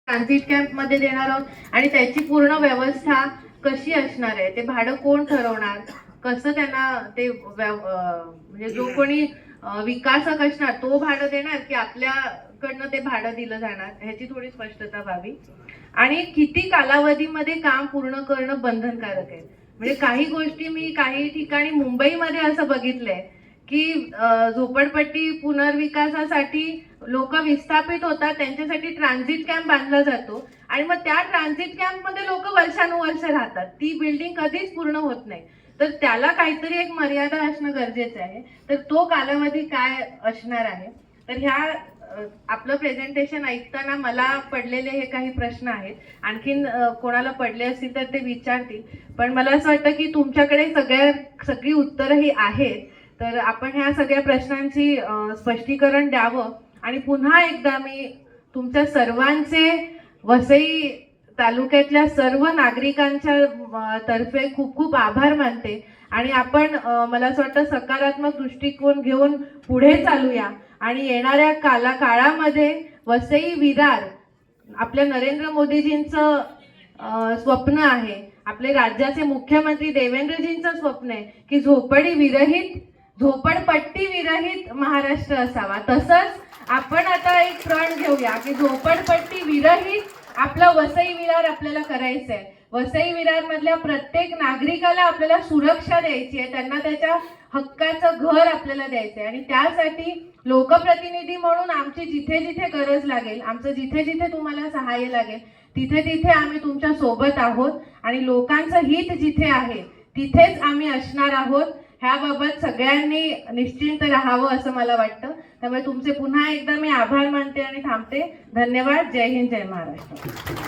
Transit camp मध्ये देणार आहोत आणि त्याची पूर्ण व्यवस्था कशी असणार आहे, ते भाडं कोण ठरवणार, कसं त्यांना ते म्हणजे जो कोणी विकासक असणार तो भाडं देणार की आपल्याकडनं ते भाडं दिलं जाणार, ह्याची थोडी स्पष्टता व्हावी. आणि किती कालावधीमध्ये काम पूर्ण करणं बंधनकारक आहे. म्हणजे काही गोष्टी मी काही ठिकाणी मुंबईमध्ये असं बघितलंय की झोपडपट्टी पुनर्विकासासाठी लोक विस्थापित होतात, त्यांच्यासाठी ट्रान्झिट कॅम्प बांधला जातो आणि मग त्या ट्रान्झिट कॅम्प मध्ये लोक वर्षानुवर्ष राहतात, ती बिल्डिंग कधीच पूर्ण होत नाही. तर त्याला काहीतरी एक मर्यादा असणं गरजेचं आहे. तर तो कालावधी काय असणार आहे. तर ह्या आपलं प्रेझेंटेशन ऐकताना मला पडलेले हे काही प्रश्न आहेत. आणखीन कोणाला पडले असतील तर ते विचारतील, पण मला असं वाटतं की तुमच्याकडे सगळी उत्तरं ही आहेत. तर आपण ह्या सगळ्या प्रश्नांची स्पष्टीकरण द्यावं आणि पुन्हा एकदा मी तुमच्या सर्वांचे वसई तालुक्यातल्या सर्व नागरिकांच्या तर्फे खूप खूप आभार मानते. आणि आपण मला असं वाटतं सकारात्मक दृष्टिकोन घेऊन पुढे चालूया आणि येणाऱ्या काळामध्ये वसई विरार आपल्या नरेंद्र मोदीजींचं स्वप्न आहे, आपले राज्याचे मुख्यमंत्री देवेंद्रजींचं स्वप्न आहे की झोपडपट्टी विरहित महाराष्ट्र असावा. तसंच आपण आता एक प्रण घेऊया की झोपडपट्टी विरहित आपला वसई विरार आपल्याला करायचं आहे. वसई विरार मधल्या प्रत्येक नागरिकाला आपल्याला सुरक्षा द्यायची आहे, त्यांना त्याच्या हक्काचं घर आपल्याला द्यायचंय. आणि त्यासाठी लोकप्रतिनिधी म्हणून आमची जिथे जिथे गरज लागेल, आमचं जिथे जिथे तुम्हाला सहाय्य लागेल, तिथे तिथे आम्ही तुमच्या सोबत आहोत आणि लोकांचं हित जिथे आहे तिथेच आम्ही असणार आहोत. ह्याबाबत सगळ्यांनी निश्चिंत राहावं असं मला वाटतं. त्यामुळे तुमचे पुन्हा एकदा मी आभार मानते आणि थांबते. धन्यवाद. जय हिंद, जय महाराष्ट्र.